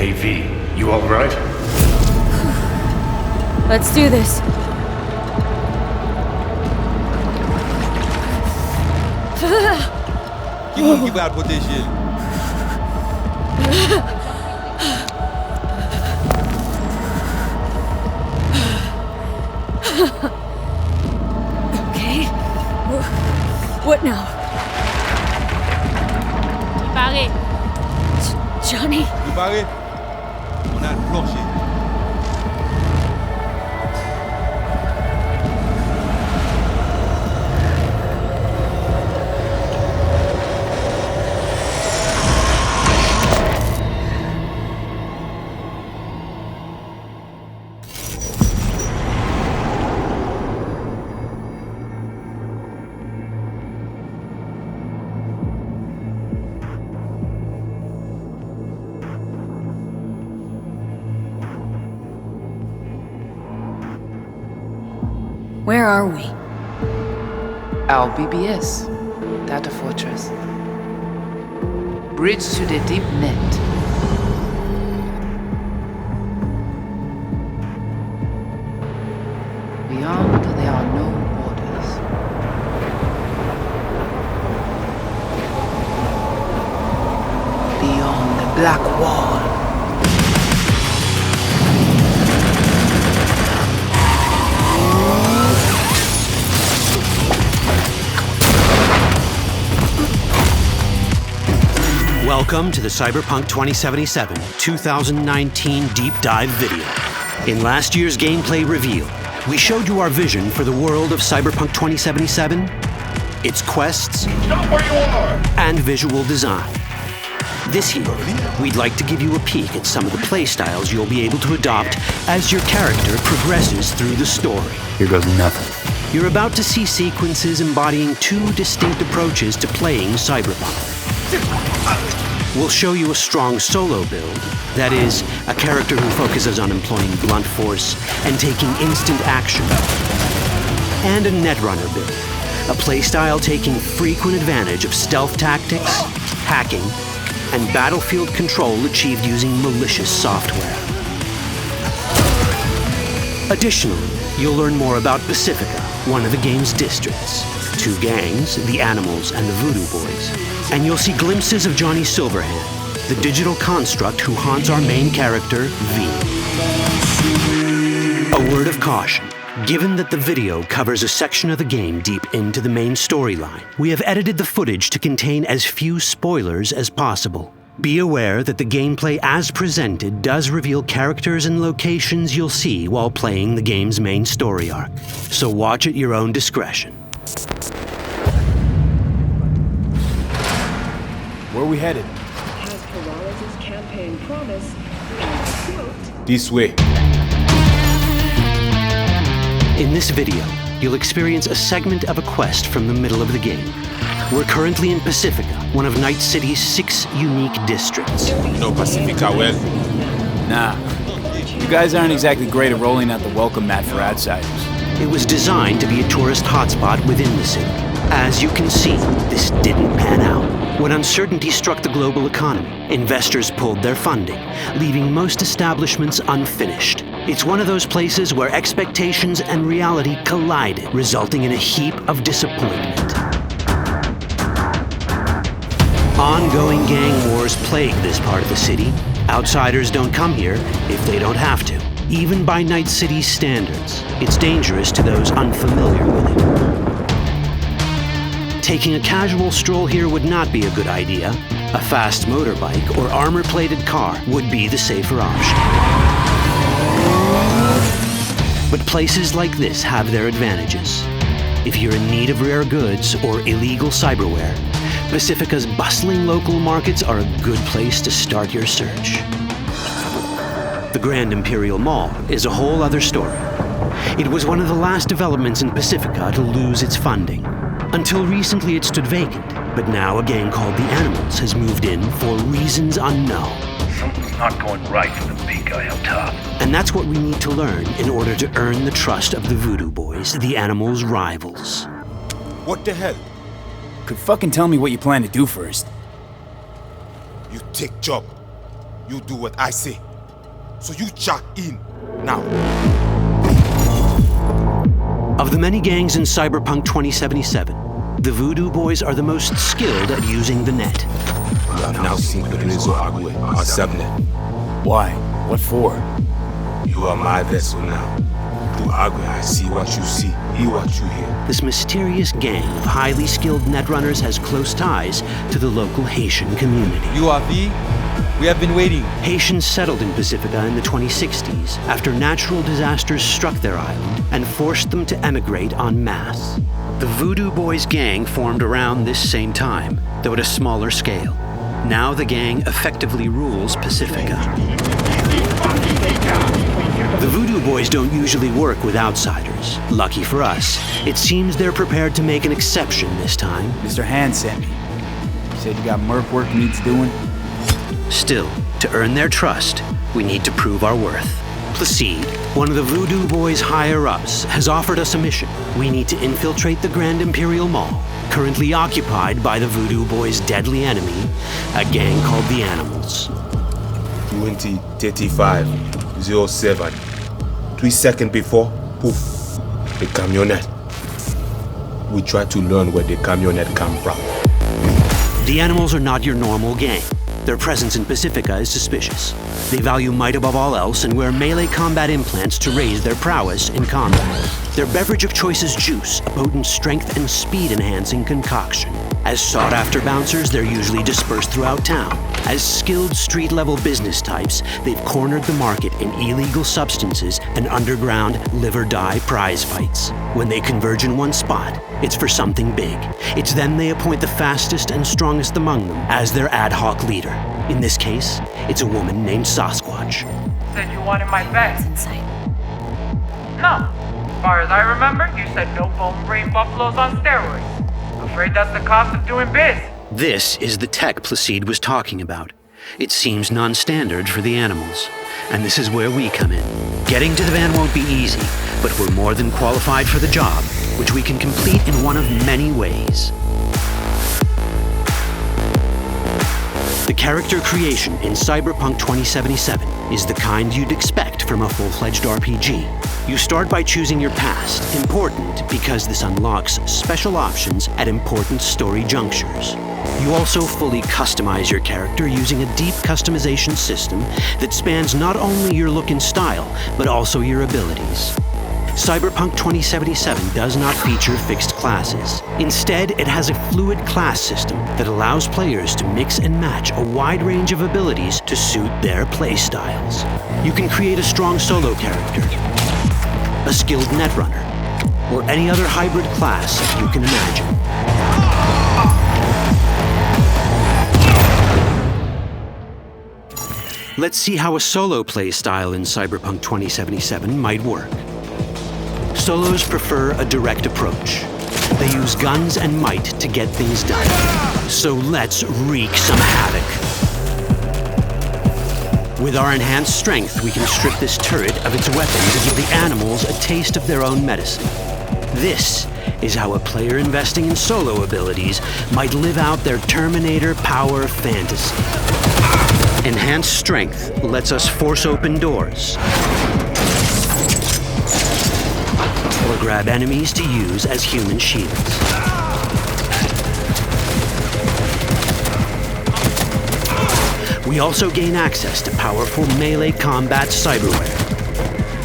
Hey V, you alright? Let's do this. Give out what this is. Okay. What now? Barré. Johnny? You barré? On a le plancher. Where are we? Our BBS, Data Fortress. Bridge to the deep net. Beyond, there are no borders. Beyond the black wall. Welcome to the Cyberpunk 2077 2019 Deep Dive video. In last year's gameplay reveal, we showed you our vision for the world of Cyberpunk 2077, its quests, and visual design. This year, we'd like to give you a peek at some of the playstyles you'll be able to adopt as your character progresses through the story. Here goes nothing. You're about to see sequences embodying two distinct approaches to playing Cyberpunk. We'll show you a strong solo build, that is, a character who focuses on employing blunt force and taking instant action, and a netrunner build, a playstyle taking frequent advantage of stealth tactics, hacking, and battlefield control achieved using malicious software. Additionally, you'll learn more about Pacifica, one of the game's districts, two gangs, the Animals and the Voodoo Boys, and you'll see glimpses of Johnny Silverhand, the digital construct who haunts our main character, V. A word of caution. Given that the video covers a section of the game deep into the main storyline, we have edited the footage to contain as few spoilers as possible. Be aware that the gameplay as presented does reveal characters and locations you'll see while playing the game's main story arc, so watch at your own discretion. Where are we headed? As Peralez's campaign promise, and quote, This way. In this video, you'll experience a segment of a quest from the middle of the game. We're currently in Pacifica, one of Night City's 6 unique districts. No Pacifica well. Nah. You guys aren't exactly great at rolling out the welcome mat for outsiders. It was designed to be a tourist hotspot within the city. As you can see, this didn't pan out. When uncertainty struck the global economy, investors pulled their funding, leaving most establishments unfinished. It's one of those places where expectations and reality collided, resulting in a heap of disappointment. Ongoing gang wars plague this part of the city. Outsiders don't come here if they don't have to. Even by Night City's standards, it's dangerous to those unfamiliar with it. Taking a casual stroll here would not be a good idea. A fast motorbike or armor-plated car would be the safer option. But places like this have their advantages. If you're in need of rare goods or illegal cyberware, Pacifica's bustling local markets are a good place to start your search. The Grand Imperial Mall is a whole other story. It was one of the last developments in Pacifica to lose its funding. Until recently it stood vacant, but now a gang called the Animals has moved in for reasons unknown. Something's not going right for the big guy up top. And that's what we need to learn in order to earn the trust of the Voodoo Boys, the Animals' rivals. What the hell? Could fucking tell me what you plan to do first. You take job. You do what I say. So you check in now. Of the many gangs in Cyberpunk 2077, the Voodoo Boys are the most skilled at using the net. You have now seen the Rezo Agwe, our subnet. Why? What for? You are my vessel now. Through Agwe, I see what you see, hear what you hear. This mysterious gang of highly skilled netrunners has close ties to the local Haitian community. URV, we have been waiting. Haitians settled in Pacifica in the 2060s after natural disasters struck their island and forced them to emigrate en masse. The Voodoo Boys gang formed around this same time, though at a smaller scale. Now the gang effectively rules Pacifica. The Voodoo Boys don't usually work with outsiders. Lucky for us, it seems they're prepared to make an exception this time. Mr. Hand sent me. He said you got merc work needs doing. Still, to earn their trust, we need to prove our worth. Placide, one of the Voodoo Boys' higher-ups, has offered us a mission. We need to infiltrate the Grand Imperial Mall, currently occupied by the Voodoo Boys' deadly enemy, a gang called the Animals. 20:35:07. 3 seconds before, poof, the camionette. We try to learn where the camionette come from. The Animals are not your normal gang. Their presence in Pacifica is suspicious. They value might above all else and wear melee combat implants to raise their prowess in combat. Their beverage of choice is juice, a potent strength and speed-enhancing concoction. As sought-after bouncers, they're usually dispersed throughout town. As skilled street-level business types, they've cornered the market in illegal substances and underground live-or-die prize fights. When they converge in one spot, it's for something big. It's then they appoint the fastest and strongest among them as their ad hoc leader. In this case, it's a woman named Sasquatch. Said you wanted my bag. Inside. No. As far as I remember, you said no bone brain buffaloes on steroids. Afraid that's the cost of doing biz. This is the tech Placide was talking about. It seems non-standard for the Animals. And this is where we come in. Getting to the van won't be easy, but we're more than qualified for the job, which we can complete in one of many ways. The character creation in Cyberpunk 2077 is the kind you'd expect from a full-fledged RPG. You start by choosing your past, important because this unlocks special options at important story junctures. You also fully customize your character using a deep customization system that spans not only your look and style, but also your abilities. Cyberpunk 2077 does not feature fixed classes. Instead, it has a fluid class system that allows players to mix and match a wide range of abilities to suit their playstyles. You can create a strong solo character, a skilled netrunner, or any other hybrid class you can imagine. Let's see how a solo playstyle in Cyberpunk 2077 might work. Solos prefer a direct approach. They use guns and might to get things done. So let's wreak some havoc. With our enhanced strength, we can strip this turret of its weapon to give the Animals a taste of their own medicine. This is how a player investing in solo abilities might live out their Terminator power fantasy. Enhanced strength lets us force open doors, or grab enemies to use as human shields. We also gain access to powerful melee combat cyberware.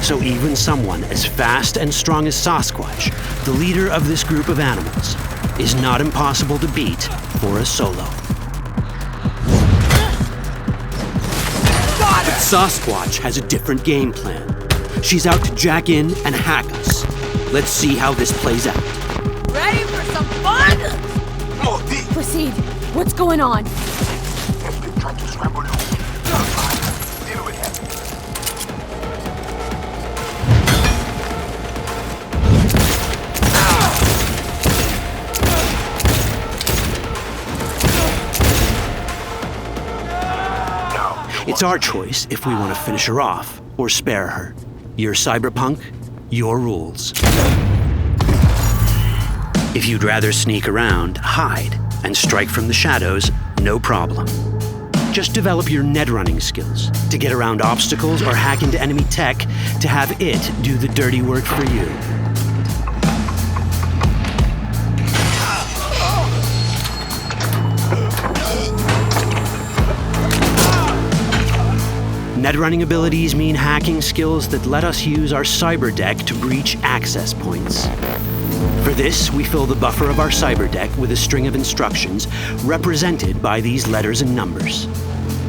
So even someone as fast and strong as Sasquatch, the leader of this group of animals, is not impossible to beat for a solo. But Sasquatch has a different game plan. She's out to jack in and hack us. Let's see how this plays out. Ready for some fun? Proceed. What's going on? It's our choice if we want to finish her off or spare her. Your Cyberpunk, your rules. If you'd rather sneak around, hide, and strike from the shadows, no problem. Just develop your net running skills to get around obstacles or hack into enemy tech to have it do the dirty work for you. Net running abilities mean hacking skills that let us use our cyber deck to breach access points. For this, we fill the buffer of our cyber deck with a string of instructions represented by these letters and numbers.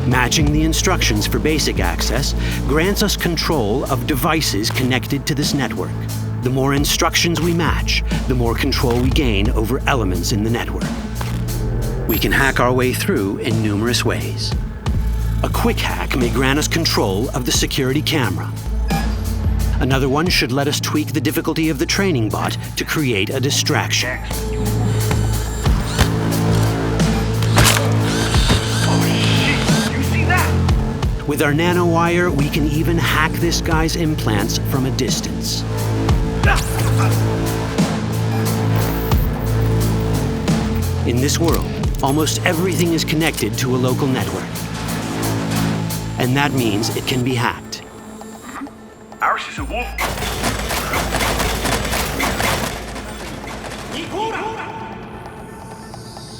Matching the instructions for basic access grants us control of devices connected to this network. The more instructions we match, the more control we gain over elements in the network. We can hack our way through in numerous ways. A quick hack may grant us control of the security camera. Another one should let us tweak the difficulty of the training bot to create a distraction. With our nanowire, we can even hack this guy's implants from a distance. In this world, almost everything is connected to a local network. And that means it can be hacked. Ours is a wolf.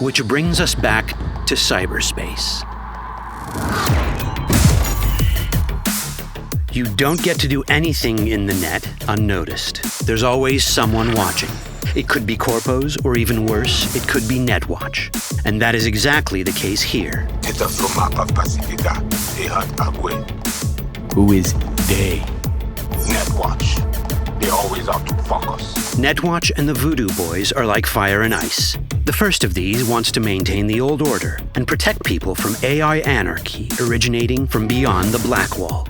Which brings us back to cyberspace. You don't get to do anything in the net unnoticed. There's always someone watching. It could be corpos, or even worse, it could be Netwatch. And that is exactly the case here. Who is they? Netwatch. They always out to fuck us. Netwatch and the Voodoo Boys are like fire and ice. The first of these wants to maintain the old order and protect people from AI anarchy originating from beyond the Black Wall.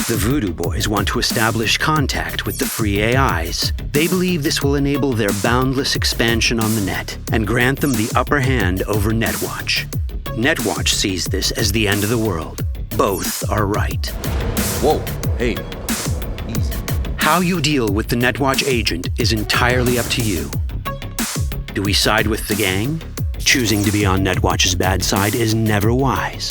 The Voodoo Boys want to establish contact with the free AIs. They believe this will enable their boundless expansion on the net and grant them the upper hand over Netwatch. Netwatch sees this as the end of the world. Both are right. Whoa, hey, easy. How you deal with the Netwatch agent is entirely up to you. Do we side with the gang? Choosing to be on Netwatch's bad side is never wise.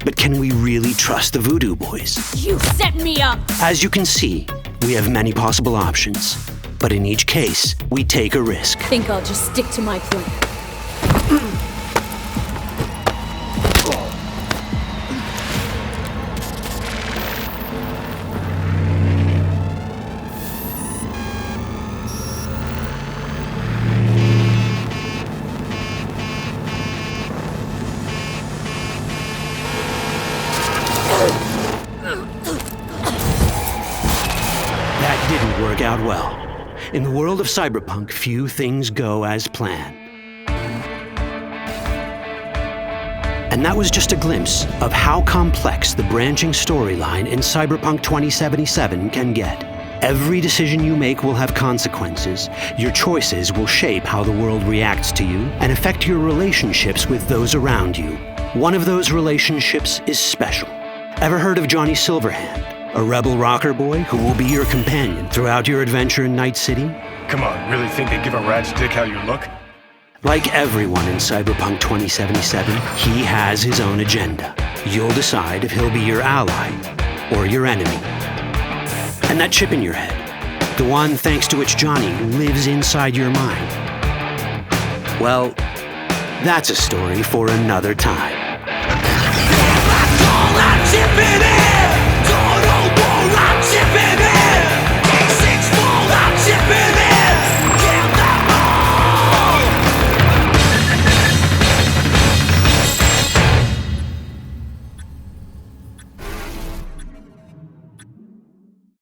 But can we really trust the Voodoo Boys? You set me up! As you can see, we have many possible options. But in each case, we take a risk. Think I'll just stick to my plan. Out well. In the world of Cyberpunk, few things go as planned. And that was just a glimpse of how complex the branching storyline in Cyberpunk 2077 can get. Every decision you make will have consequences. Your choices will shape how the world reacts to you and affect your relationships with those around you. One of those relationships is special. Ever heard of Johnny Silverhand? A rebel rocker boy who will be your companion throughout your adventure in Night City? Come on, really think they give a rat's dick how you look? Like everyone in Cyberpunk 2077, he has his own agenda. You'll decide if he'll be your ally or your enemy. And that chip in your head, the one thanks to which Johnny lives inside your mind, well, that's a story for another time. That chip in it!